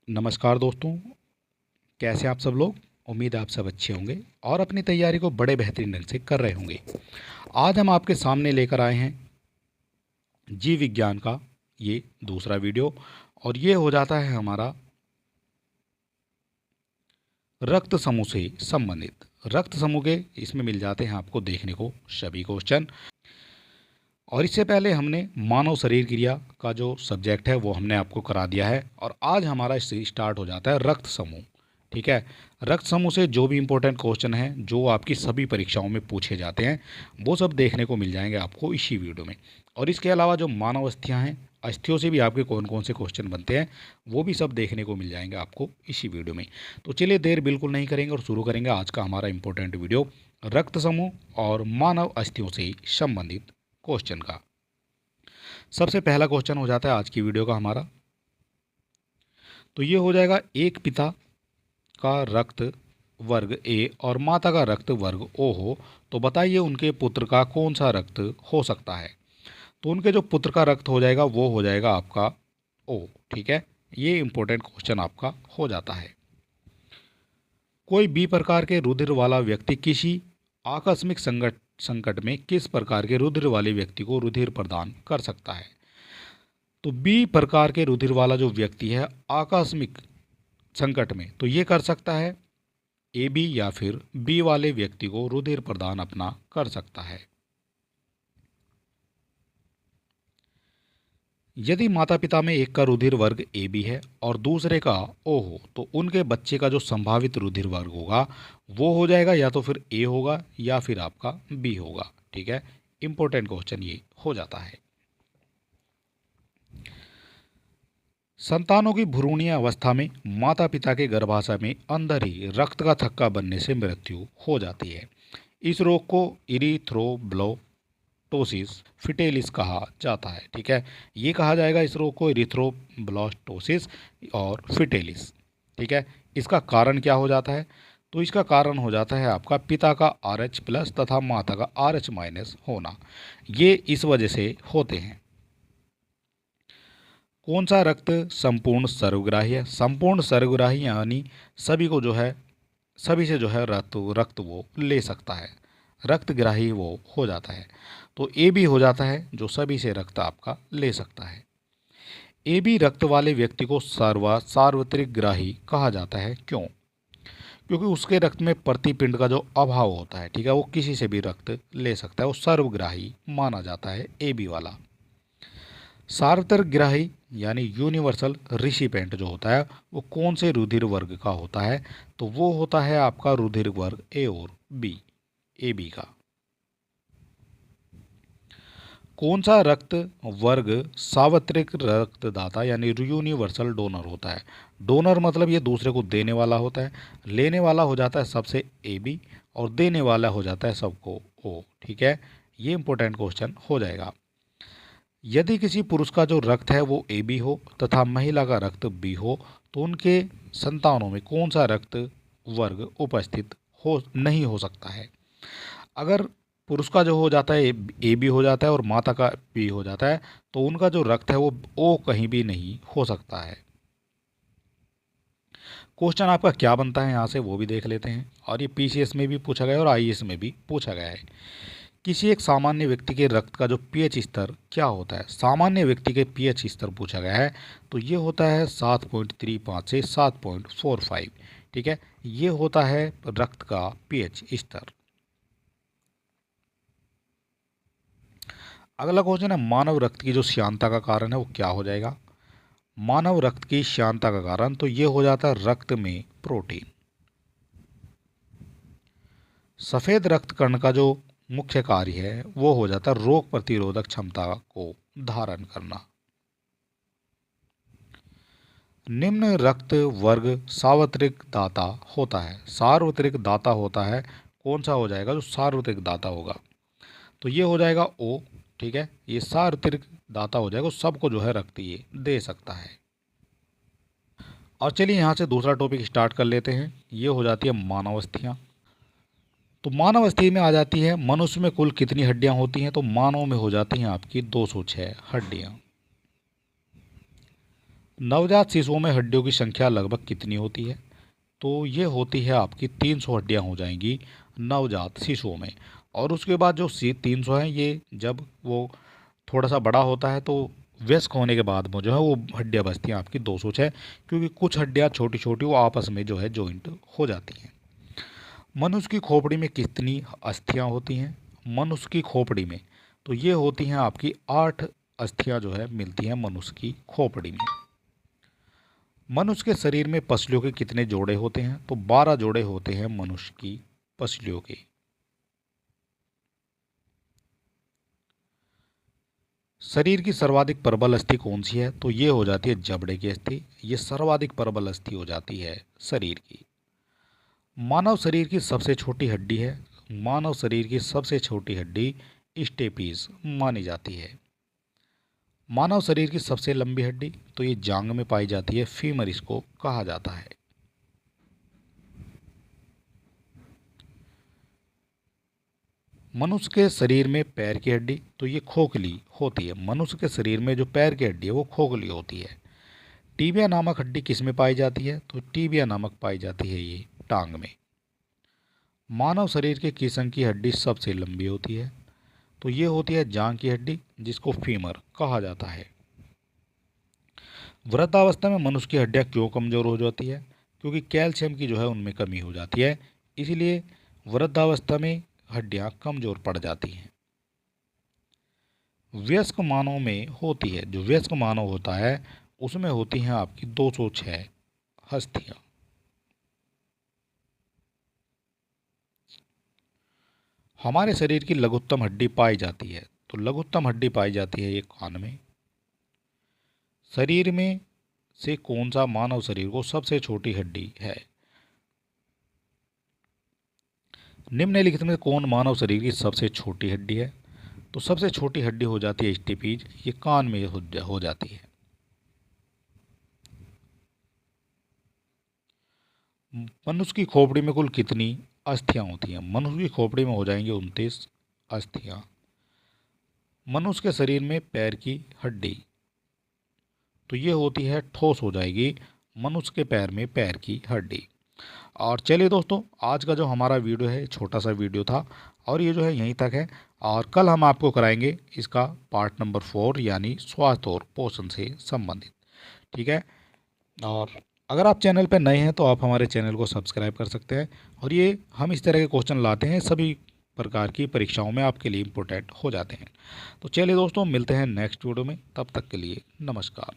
नमस्कार दोस्तों, कैसे आप सब लोग। उम्मीद है आप सब अच्छे होंगे और अपनी तैयारी को बड़े बेहतरीन ढंग से कर रहे होंगे। आज हम आपके सामने लेकर आए हैं जीव विज्ञान का ये दूसरा वीडियो और ये हो जाता है हमारा रक्त समूह से संबंधित। रक्त समूह के इसमें मिल जाते हैं आपको देखने को सभी क्वेश्चन। और इससे पहले हमने मानव शरीर क्रिया का जो सब्जेक्ट है वो हमने आपको करा दिया है और आज हमारा इससे स्टार्ट हो जाता है रक्त समूह। ठीक है, रक्त समूह से जो भी इम्पोर्टेंट क्वेश्चन हैं जो आपकी सभी परीक्षाओं में पूछे जाते हैं वो सब देखने को मिल जाएंगे आपको इसी वीडियो में। और इसके अलावा जो मानव अस्थियाँ हैं, अस्थियों से भी आपके कौन कौन से क्वेश्चन बनते हैं वो भी सब देखने को मिल जाएंगे आपको इसी वीडियो में। तो चलिए देर बिल्कुल नहीं करेंगे और शुरू करेंगे आज का हमारा इम्पोर्टेंट वीडियो रक्त समूह और मानव अस्थियों से संबंधित क्वेश्चन का। सबसे पहला क्वेश्चन हो जाता है आज की वीडियो का हमारा। तो ये हो जाएगा, एक पिता का रक्त वर्ग ए और माता का रक्त वर्ग ओ हो तो बताइए उनके पुत्र का कौन सा रक्त हो सकता है। तो उनके जो पुत्र का रक्त हो जाएगा वो हो जाएगा आपका ओ। ठीक है, ये इंपॉर्टेंट क्वेश्चन आपका हो जाता है। कोई बी प्रकार के रुधिर वाला व्यक्ति किसी आकस्मिक संकट में किस प्रकार के रुधिर वाले व्यक्ति को रुधिर प्रदान कर सकता है। तो बी प्रकार के रुधिर वाला जो व्यक्ति है आकस्मिक संकट में तो ये कर सकता है ए बी या फिर बी वाले व्यक्ति को रुधिर प्रदान अपना कर सकता है। यदि माता पिता में एक का रुधिर वर्ग ए बी है और दूसरे का ओ हो तो उनके बच्चे का जो संभावित रुधिर वर्ग होगा वो हो जाएगा या तो फिर ए होगा या फिर आपका बी होगा। ठीक है, इंपॉर्टेंट क्वेश्चन ये हो जाता है। संतानों की भ्रूणीय अवस्था में माता पिता के गर्भाशय में अंदर ही रक्त का थक्का बनने से मृत्यु हो जाती है। इस रोग को इरिथ्रोब्लास्टोसिस फिटेलिस कहा जाता है। ठीक है, ये कहा जाएगा इस रोग को इरिथ्रोब्लास्टोसिस और फिटेलिस। ठीक है, इसका कारण क्या हो जाता है। तो इसका कारण हो जाता है आपका पिता का RH+ तथा माता का RH- होना। ये इस वजह से होते हैं। कौन सा रक्त संपूर्ण सर्वग्राही है। संपूर्ण सर्वग्राही यानी सभी को जो है सभी से जो है रक्त वो ले सकता है, रक्तग्राही वो हो जाता है। तो ए बी हो जाता है जो सभी से रक्त आपका ले सकता है। ए बी रक्त वाले व्यक्ति को सार्वत्रिक ग्राही कहा जाता है। क्यों? क्योंकि उसके रक्त में प्रतिपिंड का जो अभाव होता है, ठीक है, वो किसी से भी रक्त ले सकता है, वो सर्वग्राही माना जाता है ए बी वाला। सार्वत्रिकग्राही यानी यूनिवर्सल रिसिपेंट जो होता है वो कौन से रुधिर वर्ग का होता है। तो वो होता है आपका रुधिर वर्ग ए और बी, ए बी का। कौन सा रक्त वर्ग सार्वत्रिक रक्तदाता यानी यूनिवर्सल डोनर होता है। डोनर मतलब ये दूसरे को देने वाला होता है, लेने वाला हो जाता है सबसे ए बी और देने वाला हो जाता है सबको ओ। ठीक है, ये इंपॉर्टेंट क्वेश्चन हो जाएगा। यदि किसी पुरुष का जो रक्त है वो ए बी हो तथा महिला का रक्त बी हो तो उनके संतानों में कौन सा रक्त वर्ग उपस्थित हो नहीं हो सकता है। अगर पुरुष का जो हो जाता है ए बी हो जाता है और माता का बी हो जाता है तो उनका जो रक्त है वो ओ कहीं भी नहीं हो सकता है। क्वेश्चन आपका क्या बनता है यहाँ से वो भी देख लेते हैं। और ये पीसीएस में भी पूछा गया है और आईएएस में भी पूछा गया है। किसी एक सामान्य व्यक्ति के रक्त का जो पीएच स्तर क्या होता है। सामान्य व्यक्ति के पीएच स्तर पूछा गया है तो ये होता है 7.35 से 7.45। ठीक है, ये होता है रक्त का पीएच स्तर। अगला क्वेश्चन है मानव रक्त की जो श्यानता का कारण है वो क्या हो जाएगा। मानव रक्त की श्यानता का कारण तो ये हो जाता है रक्त में प्रोटीन। सफ़ेद रक्त कण का जो मुख्य कार्य है वो हो जाता है रोग प्रतिरोधक क्षमता को धारण करना। निम्न रक्त वर्ग सार्वत्रिक दाता होता है। सार्वत्रिक दाता होता है कौन सा हो जाएगा जो सार्वत्रिक दाता होगा। तो ये हो जाएगा ओ। ठीक है, ये सार्वत्रिक दाता हो जाएगा, सबको जो है रक्त ये दे सकता है। और चलिए यहाँ से दूसरा टॉपिक स्टार्ट कर लेते हैं। ये हो जाती है मानव अस्थियाँ। तो मानव अस्थि में आ जाती है मनुष्य में कुल कितनी हड्डियां होती हैं। तो मानव में हो जाती हैं आपकी 206 हड्डियां। नवजात शिशुओं में हड्डियों की संख्या लगभग कितनी होती है? तो ये होती है आपकी 300 हड्डियाँ हो जाएंगी नवजात शिशुओं में। और उसके बाद जो 300 हैं, ये जब वो थोड़ा सा बड़ा होता है तो वयस्क होने के बाद में जो है वो हड्डियाँ बचती हैं आपकी 206, क्योंकि कुछ हड्डियाँ छोटी छोटी वो आपस में जो है जॉइंट हो जाती हैं। मनुष्य की खोपड़ी में कितनी अस्थियां होती हैं? मनुष्य की खोपड़ी में तो ये होती हैं आपकी 8 अस्थियां जो है मिलती हैं मनुष्य की खोपड़ी में। मनुष्य के शरीर में पसलियों के कितने जोड़े होते हैं? तो 12 जोड़े होते हैं मनुष्य की पसलियों के। शरीर की सर्वाधिक प्रबल अस्थि कौन सी है? तो ये हो जाती है जबड़े की अस्थि। ये सर्वाधिक प्रबल अस्थि हो जाती है शरीर की। मानव शरीर की सबसे छोटी हड्डी है। मानव शरीर की सबसे छोटी हड्डी स्टेपीज मानी जाती है। मानव शरीर की सबसे लंबी हड्डी तो ये जांग में पाई जाती है, फीमर इसको कहा जाता है। मनुष्य के शरीर में पैर की हड्डी तो ये खोखली होती है। मनुष्य के शरीर में जो पैर की हड्डी है वो खोखली होती है। टीबिया नामक हड्डी किस में पाई जाती है? तो टीबिया नामक पाई जाती है ये टांग में। मानव शरीर के किस अंग की हड्डी सबसे लंबी होती है? तो ये होती है जांग की हड्डी, जिसको फीमर कहा जाता है। वृद्धावस्था में मनुष्य की हड्डियां क्यों कमज़ोर हो जाती है? क्योंकि कैल्शियम की जो है उनमें कमी हो जाती है, इसीलिए वृद्धावस्था में हड्डियां कमज़ोर पड़ जाती हैं। वयस्क मानव में होती है, जो वयस्क मानव होता है उसमें होती हैं आपकी 206 अस्थियां। हमारे शरीर की लघुत्तम हड्डी पाई जाती है, तो लघुत्तम हड्डी पाई जाती है ये कान में। शरीर में से कौन सा मानव शरीर को सबसे छोटी हड्डी है? निम्नलिखित में कौन मानव शरीर की सबसे छोटी हड्डी है? तो सबसे छोटी हड्डी हो जाती है स्टेपीज, ये कान में हो जाती है। मनुष्य की खोपड़ी में कुल कितनी अस्थियां होती हैं? मनुष्य की खोपड़ी में हो जाएंगी 29 अस्थियां। मनुष्य के शरीर में पैर की हड्डी तो ये होती है, ठोस हो जाएगी मनुष्य के पैर में पैर की हड्डी। और चलिए दोस्तों, आज का जो हमारा वीडियो है छोटा सा वीडियो था और ये जो है यहीं तक है। और कल हम आपको कराएंगे इसका पार्ट नंबर 4, यानी स्वास्थ्य और पोषण से संबंधित। ठीक है। और अगर आप चैनल पर नए हैं तो आप हमारे चैनल को सब्सक्राइब कर सकते हैं। और ये हम इस तरह के क्वेश्चन लाते हैं, सभी प्रकार की परीक्षाओं में आपके लिए इम्पोर्टेंट हो जाते हैं। तो चलिए दोस्तों, मिलते हैं नेक्स्ट वीडियो में, तब तक के लिए नमस्कार।